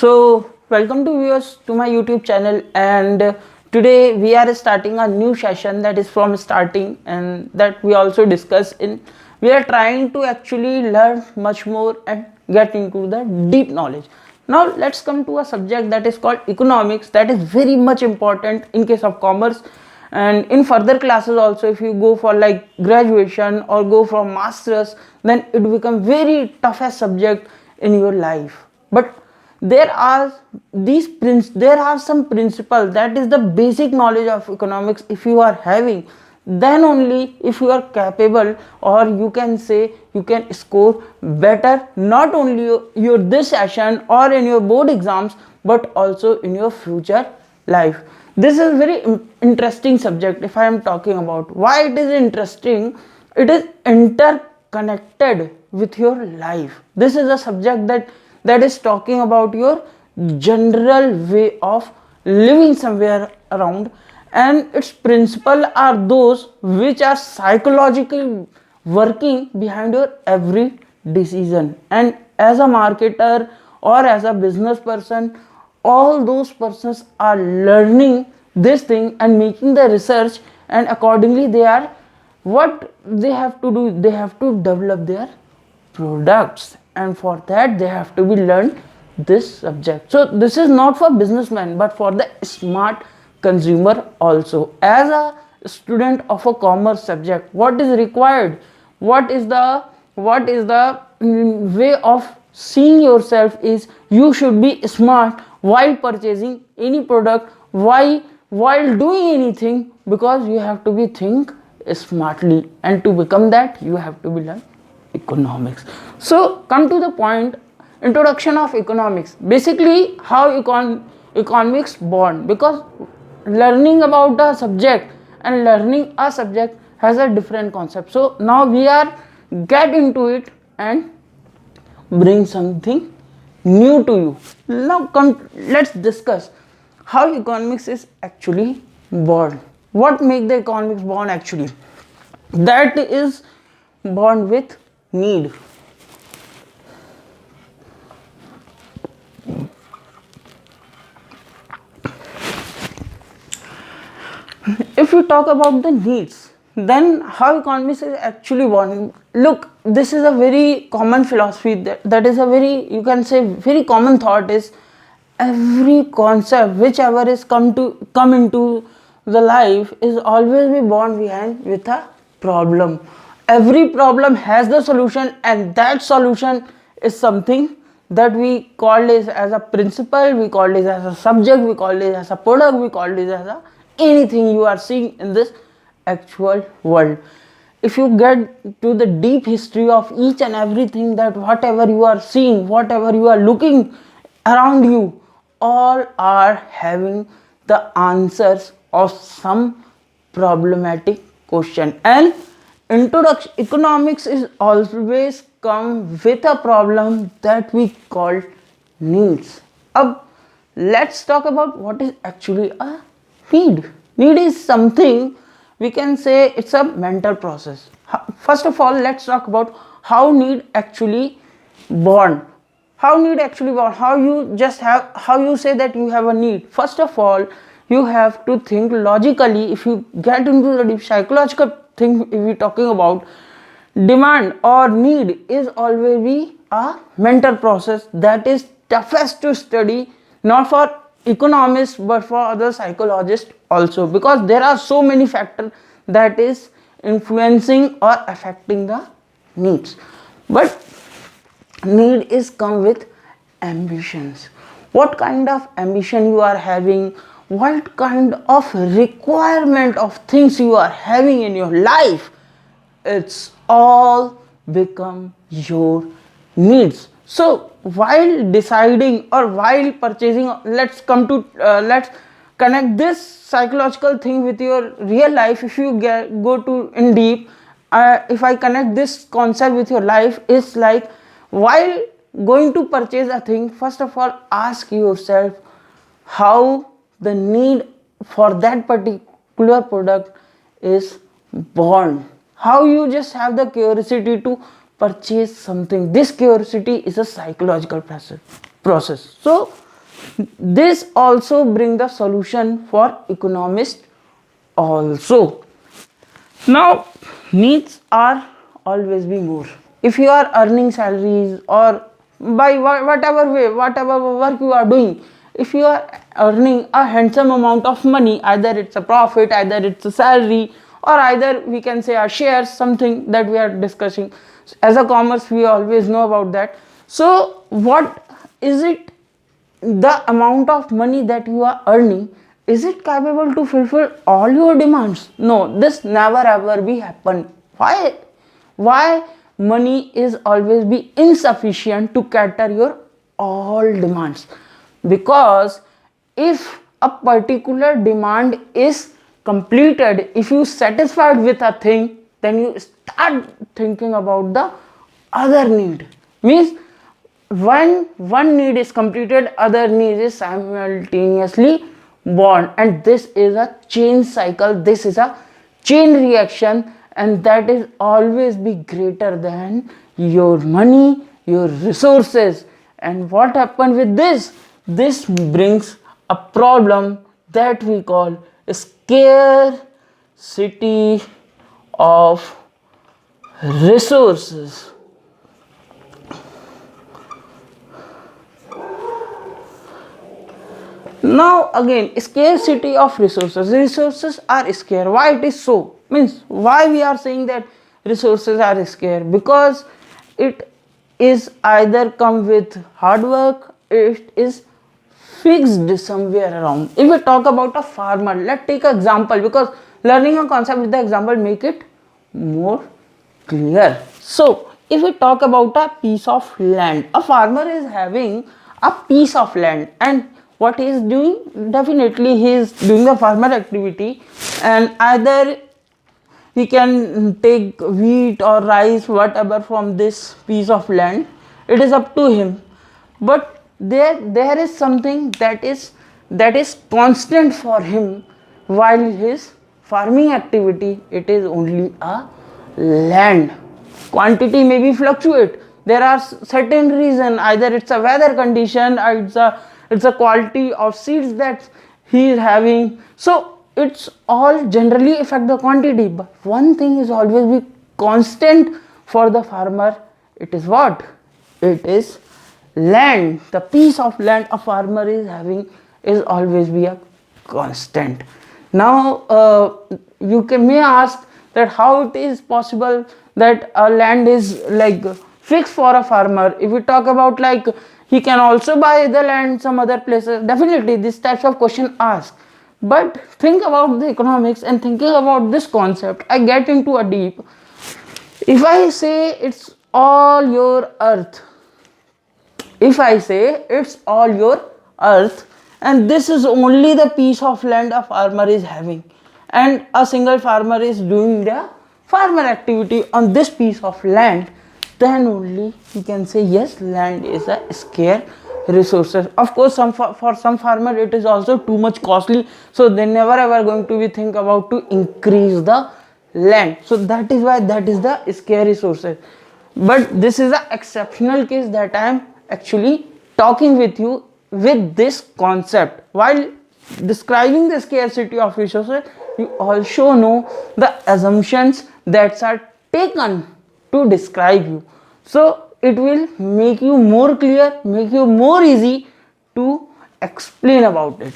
Welcome to viewers to my YouTube channel, and today we are starting a new session that is from starting, and that we also discuss in. We are trying to actually learn much more and get into the deep knowledge. Now let's come to a subject that is called economics, that is very much important in case of commerce, and in further classes also. If you go for like graduation or go for masters, then it become very toughest subject in your life. But there are some principles, that is the basic knowledge of economics. If you are having, then only if you are capable, or you can say you can score better, not only your this session or in your board exams, but also in your future life. This is very interesting subject. If I am talking about why it is interesting, it is interconnected with your life. This is a subject that is talking about your general way of living somewhere around, and its principles are those which are psychologically working behind your every decision. And as a marketer or as a business person, all those persons are learning this thing and making the research, and accordingly they are, what they have to do, they have to develop their products, and for that they have to be learned this subject. So this is not for businessmen but for the smart consumer also. As a student of a commerce subject, what is required, what is the way of seeing yourself is, you should be smart while purchasing any product, while doing anything, because you have to be think smartly, and to become that you have to be learn economics. So come to the point, introduction of economics. Basically how economics born, because learning about a subject and learning a subject has a different concept. So now we are get into it and bring something new to you. Now come, let's discuss how economics is actually born. What make the economics born actually? That is born with need. If we talk about the needs, then how economics is actually born. Look, this is a very common philosophy, that is a very, you can say, very common thought is, every concept whichever is come into the life is always be born behind with a problem. Every problem has the solution, and that solution is something that we call it as a principle, we call it as a subject, we call it as a product, we call it as a anything you are seeing in this actual world. If you get to the deep history of each and everything, that whatever you are seeing, whatever you are looking around you, all are having the answers of some problematic question. And introduction economics is always come with a problem that we call needs. Now let's talk about what is actually a need. Need is something, we can say it's a mental process. First of all, let's talk about how need actually born. How need actually born, how you just have, how you say that you have a need. First of all, you have to think logically. If you get into the deep psychological thing, if we're talking about demand or need, is always be a mental process that is toughest to study, not for economists but for other psychologists also, because there are so many factors that is influencing or affecting the needs. But need is come with ambitions. What kind of ambition you are having, what kind of requirement of things you are having in your life, it's all become your needs. So while deciding or while purchasing, let's connect this psychological thing with your real life. If you go to in deep, if I connect this concept with your life, it's like, while going to purchase a thing, first of all ask yourself how the need for that particular product is born. How you just have the curiosity to purchase something. This curiosity is a psychological process. So this also bring the solution for economists also. Now, needs are always be more. If you are earning salaries or by whatever way, whatever work you are doing, if you are earning a handsome amount of money, either it's a profit, either it's a salary, or either we can say our shares, something that we are discussing. As a commerce, we always know about that. So, what is it? The amount of money that you are earning, is it capable to fulfill all your demands? No, this never ever be happen. Why money is always be insufficient to cater your all demands? Because if a particular demand is completed, if you satisfied with a thing, then you start thinking about the other need. Means when one need is completed, other need is simultaneously born, and this is a chain cycle, this is a chain reaction, and that is always be greater than your money, your resources. And what happened with this? This brings a problem that we call scarcity of resources. Now again, scarcity of resources. Resources are scarce. Why it is so? Means why we are saying that resources are scarce? Because it is either come with hard work, it is fixed somewhere around. If we talk about a farmer, let's take an example, because learning a concept with the example make it more clear. So if we talk about a piece of land, a farmer is having a piece of land, and what he is doing, definitely he is doing the farmer activity, and either he can take wheat or rice, whatever, from this piece of land. It is up to him. But there is something that is constant for him while his farming activity. It is only a land. Quantity may be fluctuate. There are certain reason, either it's a weather condition, or it's a quality of seeds that he is having. So it's all generally affect the quantity, but one thing is always be constant for the farmer. It is what? It is land. The piece of land a farmer is having is always be a constant. Now you may ask that how it is possible that a land is like fixed for a farmer. If we talk about like he can also buy the land some other places, definitely this types of question asked. But think about the economics and thinking about this concept, I get into a deep. If I say it's all your earth, if I say it's all your earth, and this is only the piece of land a farmer is having, and a single farmer is doing the farmer activity on this piece of land, then only you can say yes, land is a scarce resources. Of course, for some farmer it is also too much costly, so they never ever going to be think about to increase the land. So that is why that is the scarce resources. But this is an exceptional case that I am actually talking with you with this concept. While describing the scarcity of resources, you also know the assumptions that are taken to describe you. So it will make you more clear, make you more easy to explain about it.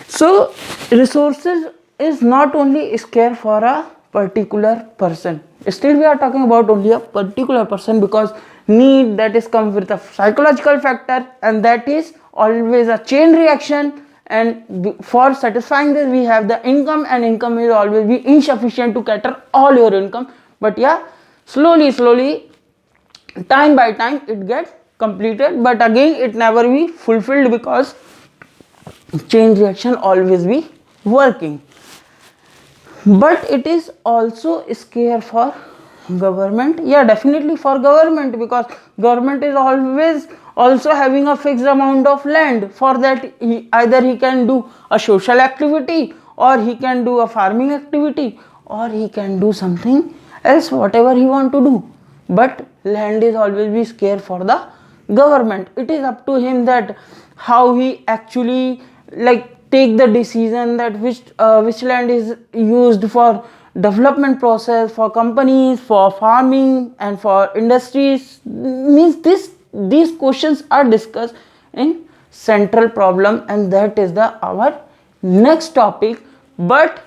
So resources is not only scarce for a particular person. Still we are talking about only a particular person, because need that is come with a psychological factor, and that is always a chain reaction. And for satisfying this we have the income, and income will always be insufficient to cater all your income. But yeah, slowly time by time it gets completed, but again it never be fulfilled, because chain reaction always be working. But it is also scarce for government. Yeah, definitely for government, because government is always also having a fixed amount of land. For that either he can do a social activity, or he can do a farming activity, or he can do something else, whatever he want to do. But land is always be scarce for the government. It is up to him that how he actually like take the decision that which land is used for development process, for companies, for farming and for industries. Means this these questions are discussed in central problem, and that is the our next topic. But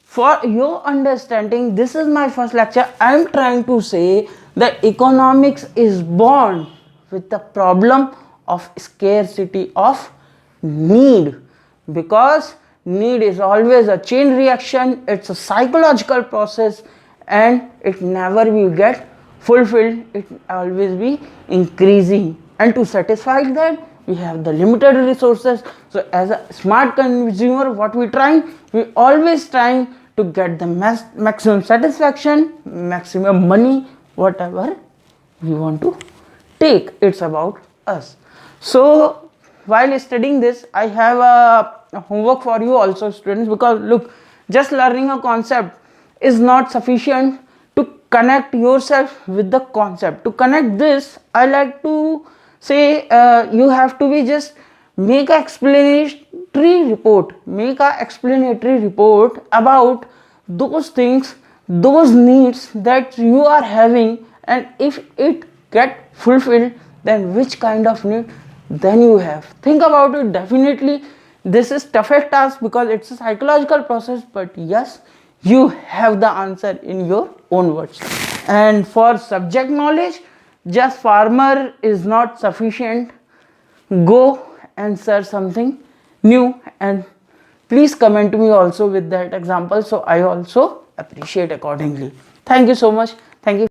for your understanding, this is my first lecture. I am trying to say that economics is born with the problem of scarcity of need, because need is always a chain reaction, it's a psychological process, and it never will get fulfilled, it always be increasing. And to satisfy that, we have the limited resources. So as a smart consumer, what we trying, we always trying to get the maximum satisfaction, maximum money, whatever we want to take, it's about us. So while studying this, I have a homework for you also, students, because look, just learning a concept is not sufficient to connect yourself with the concept. To connect this, I like to say you have to be just make a explanatory report about those things, those needs that you are having, and if it get fulfilled, then which kind of need then you have. Think about it. Definitely this is toughest task because it's a psychological process, but yes, you have the answer in your own words. And for subject knowledge, just farmer is not sufficient. Go and search something new, and please comment me also with that example, so I also appreciate accordingly. Thank you so much. Thank you.